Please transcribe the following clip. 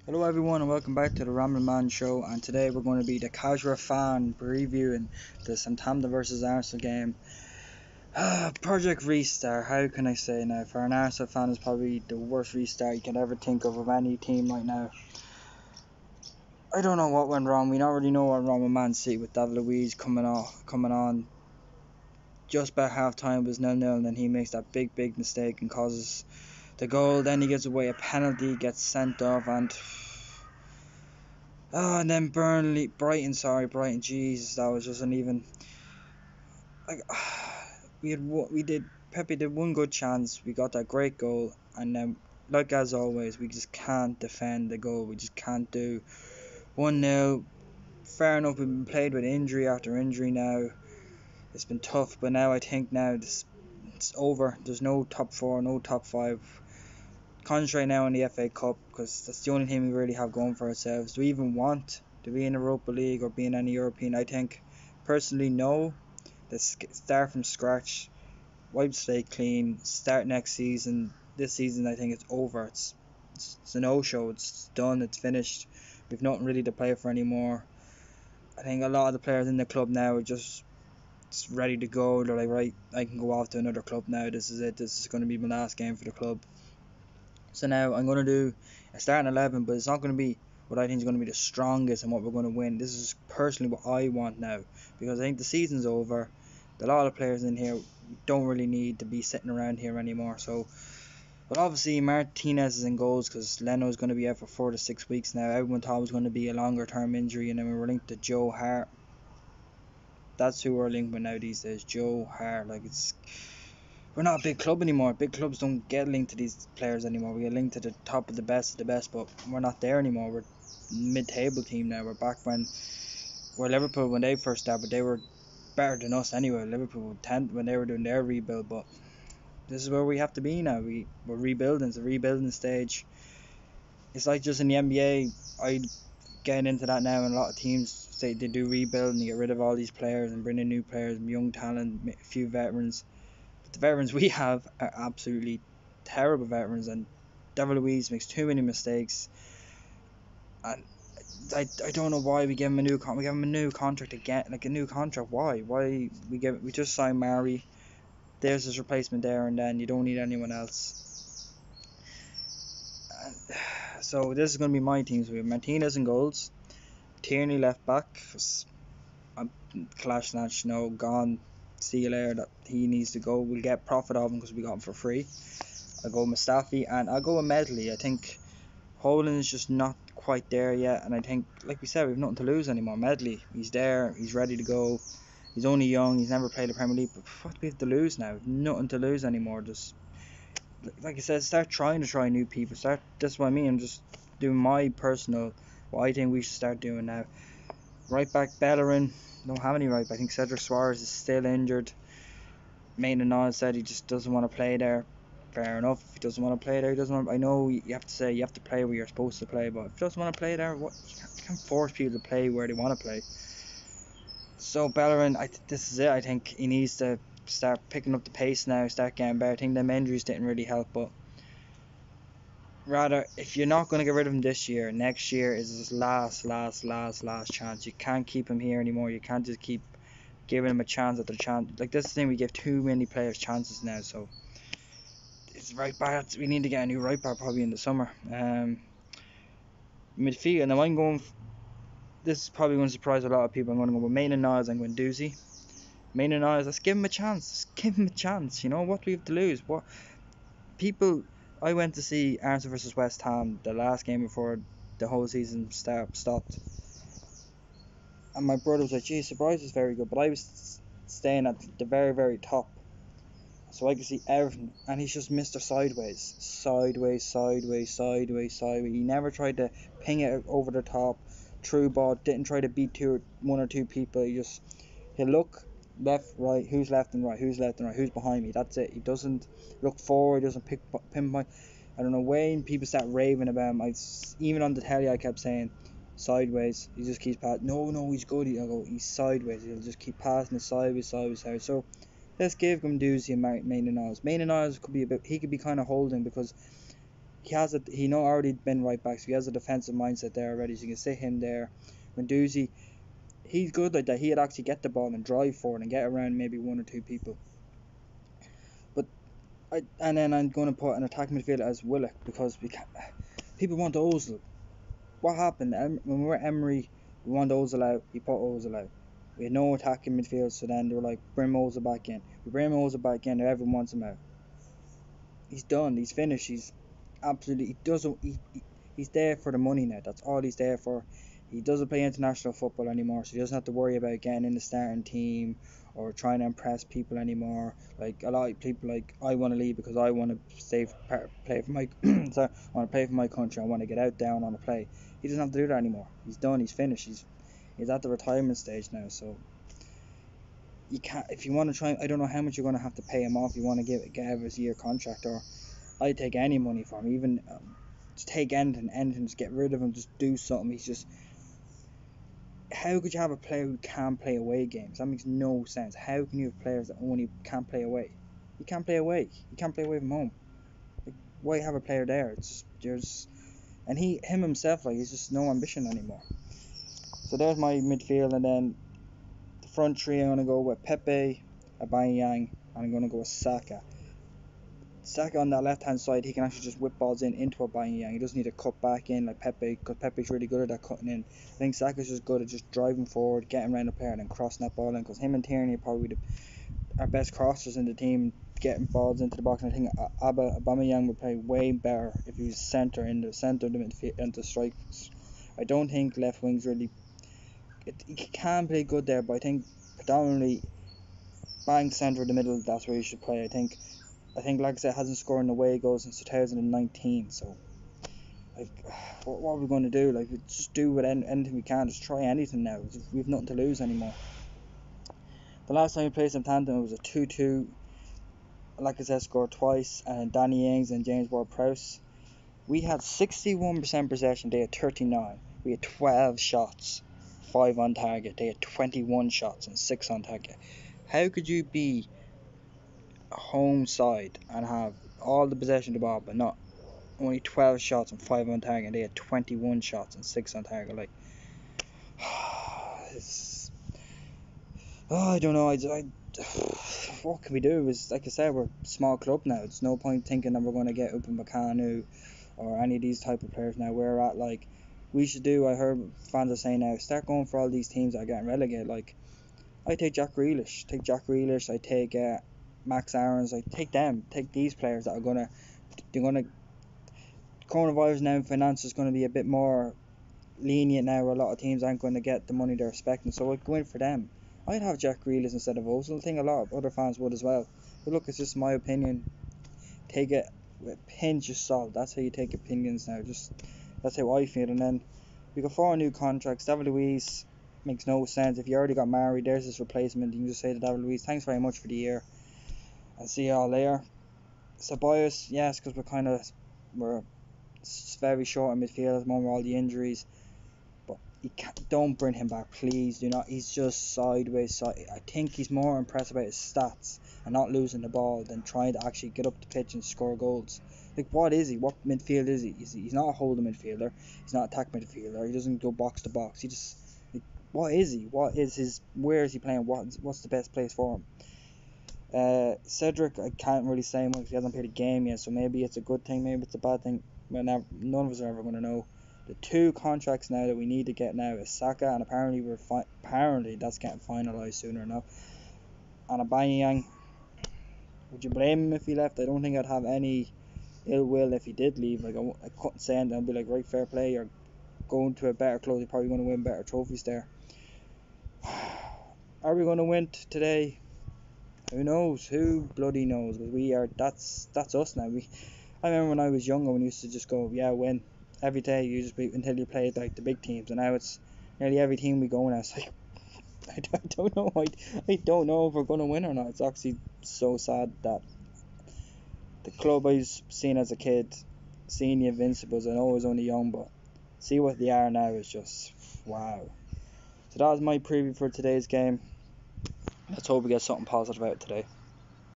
Hello everyone and welcome back to the Rambling Man Show, and today we're going to be the casual fan previewing the Southampton versus Arsenal game. Project Restart, how can I say now? For an Arsenal fan, it's probably the worst restart you can ever think of any team right now. I don't know what went wrong. We don't really know what went wrong with Man City with David Luiz coming on just about half time. It was 0-0, and then he makes that big mistake and causes the goal. Then he gives away a penalty, gets sent off, and then Brighton. Jesus, that was just uneven. Like Pepe did one good chance. We got that great goal, and then, like as always, we just can't defend the goal. We just can't do 1-0. Fair enough, we've been played with injury after injury now. It's been tough, but now I think it's over. There's no top four, no top five. Concentrate now on the FA Cup, because that's the only thing we really have going for ourselves. Do we even want to be in the Europa League or be in any European? I think personally no. Let's start from scratch, wipe slate clean, start next season. This season I think it's over. It's a no-show. It's done. It's finished. We've nothing really to play for anymore. I think a lot of the players in the club now are just ready to go. They're like, right, I can go off to another club now. This is it. This is going to be my last game for the club. So now I'm going to do a starting 11, but it's not going to be what I think is going to be the strongest and what we're going to win. This is personally what I want now, because I think the season's over. A lot of players in here don't really need to be sitting around here anymore. So, but obviously Martinez is in goals because Leno is going to be out for 4 to 6 weeks now. Everyone thought it was going to be a longer term injury, and then we were linked to Joe Hart. That's who we're linked with now these days, Joe Hart. We're not a big club anymore. Big clubs don't get linked to these players anymore. We get linked to the top of the best, but we're not there anymore. We're mid-table team now. We're back when Liverpool, when they first started, but they were better than us anyway. Liverpool when they were doing their rebuild, but this is where we have to be now. We're rebuilding. It's a rebuilding stage. It's like just in the NBA. I getting into that now, and a lot of teams say they do rebuild and they get rid of all these players and bring in new players, young talent, a few veterans. The veterans we have are absolutely terrible veterans, and David Luiz makes too many mistakes. And I don't know why we give him a new contract again, like a new contract. Why we just signed Mari. There's his replacement there, and then you don't need anyone else. So this is going to be my team. So we have Martinez in goals, Tierney left back, because Kolasinac, gone. See you later. That he needs to go. We'll get profit of him because we got him for free. I'll go with Mustafi, and I'll go with Medley. I think Holland is just not quite there yet, and I think, like we said, we've nothing to lose anymore. Medley, he's there, he's ready to go. He's only young, he's never played the Premier League, but what do we have to lose now? We've nothing to lose anymore. Just like I said, start trying to try new people. That's what I mean. I'm just doing my personal, what I think we should start doing now. Right back, Bellerin. Don't have any right back. I think Cedric Suarez is still injured. Maitland-Niles said he just doesn't want to play there. Fair enough. If he doesn't want to play there, he doesn't want. I know you have to say you have to play where you're supposed to play, but if he doesn't want to play there, what you can't force people to play where they want to play. So Bellerin, this is it. I think he needs to start picking up the pace now, start getting better. I think them injuries didn't really help, but rather, if you're not going to get rid of him this year, next year is his last chance. You can't keep him here anymore. You can't just keep giving him a chance after chance. Like, this thing, we give too many players chances now. So it's right back. We need to get a new right back probably in the summer. Midfield, and I'm going. This is probably going to surprise a lot of people. I'm going to go with Maitland-Niles and Guendouzi. Maitland-Niles, let's give him a chance. Let's give him a chance. What do we have to lose? What people? I went to see Arsenal versus West Ham, the last game before the whole season stopped. And my brother was like, geez, surprise is very good. But I was staying at the very top, so I could see everything. And he's just Mr. Sideways. He never tried to ping it over the top, through ball, didn't try to beat one or two people. He'll look left, right, who's left and right, who's behind me. That's it. He doesn't look forward, doesn't pinpoint. I don't know, when people start raving about him, even on the telly I kept saying, sideways. He just keeps passing. No, he's good. He's sideways. He'll just keep passing it sideways. So let's give Guendouzi and Maitland-Niles. Maitland-Niles he could be kind of holding, because he know already been right back, so he has a defensive mindset there already. So you can sit him there. Menduzi, he's good like that. He'd actually get the ball and drive forward and get around maybe one or two people. But and then I'm going to put an attack midfielder as Willock, because people want Ozil. What happened when we were Emery? We want Ozil out. He put Ozil out. We had no attacking midfield, so then they were like, bring Ozil back in. We bring Ozil back in, and everyone wants him out. He's done. He's finished. He's absolutely. He doesn't. He's there for the money now. That's all he's there for. He doesn't play international football anymore, so he doesn't have to worry about getting in the starting team or trying to impress people anymore. Like a lot of people, like, I want to leave because I want to play for my. Sorry, I want to play for my country. I want to get out there and I want to play. He doesn't have to do that anymore. He's done. He's finished. He's at the retirement stage now. So you can't. If you want to try, I don't know how much you're going to have to pay him off. You want to get out of his year contract, or I'd take any money for him. Even just take anything. Just get rid of him. Just do something. He's just. How could you have a player who can't play away games? That makes no sense. How can you have players that only can't play away? You can't play away. You can't play away from home. Like, why have a player there? And him himself, like, he's just no ambition anymore. So there's my midfield, and then the front three, I'm gonna go with Pepe, Aubameyang, and I'm gonna go with Saka. Saka on that left hand side, he can actually just whip balls into Aubameyang. He doesn't need to cut back in like Pepe, because Pepe's really good at that cutting in. I think Saka's just good at just driving forward, getting around the player, and then crossing that ball in, because him and Tierney are probably our best crossers in the team, getting balls into the box. And I think Aubameyang would play way better if he was in the centre of the midfield and the strikes. I don't think left wing's really. He can play good there, but I think predominantly bang centre of the middle, that's where he should play. I think, like I said, hasn't scored in away goals since 2019. So, like, what are we going to do? Like, we just do anything we can. Just try anything now. We've nothing to lose anymore. The last time we played Southampton, it was a 2-2. Like I said, scored twice, and Danny Ings and James Ward-Prowse. We had 61% possession. They had 39. We had 12 shots, 5 on target. They had 21 shots and 6 on target. How could you be a home side and have all the possession of the ball, but not only 12 shots and 5 on target? They had 21 shots and 6 on target. Like, I don't know. What can we do? Is, like I said, we're a small club now. It's no point thinking that we're going to get Upamecano or any of these type of players now. We're at, like, we should do. I heard fans are saying now, start going for all these teams that are getting relegated. Like, I take Jack Grealish. I take Max Aarons. I take them. Take these players that are gonna. Coronavirus now, finance is going to be a bit more lenient now, where a lot of teams aren't going to get the money they're expecting. So I'd go in for them. I'd have Jack Grealish instead of Ozil. I think a lot of other fans would as well. But look, it's just my opinion. Take it with a pinch of salt. That's how you take opinions now. That's how I feel. And then we got 4 new contracts. David Luiz makes no sense. If you already got married, there's his replacement. You can just say to David Luiz, thanks very much for the year. I'll see you all later. Ceballos, yes, because we're very short in midfield at the moment with all the injuries. But don't bring him back, please. Do not. He's just sideways. I think he's more impressed about his stats and not losing the ball than trying to actually get up the pitch and score goals. Like, what is he? What midfield is he? He's not a holding midfielder. He's not an attack midfielder. He doesn't go box to box. He just, like, what is he? What is his? Where is he playing? What's the best place for him? Cedric, I can't really say much. He hasn't played a game yet, so maybe it's a good thing, maybe it's a bad thing. None of us are ever going to know. The 2 contracts now that we need to get now is Saka, and apparently that's getting finalised sooner enough. And Aubameyang, would you blame him if he left? I don't think I'd have any ill will if he did leave. Like, I couldn't say anything. I'd be like, right, fair play. You're going to a better club. You're probably going to win better trophies there. Are we going to win today? Who knows? Who bloody knows? Because that's us now. I remember when I was younger, when we used to just go, yeah, win. Every day you just beat until you played like the big teams, and now it's nearly every team we go in. It's like, I don't know. I don't know if we're going to win or not. It's actually so sad that the club I was seen as a kid, seeing the Invincibles, I know I was only young, but see what they are now is just wow. So that was my preview for today's game. Let's hope we get something positive out today.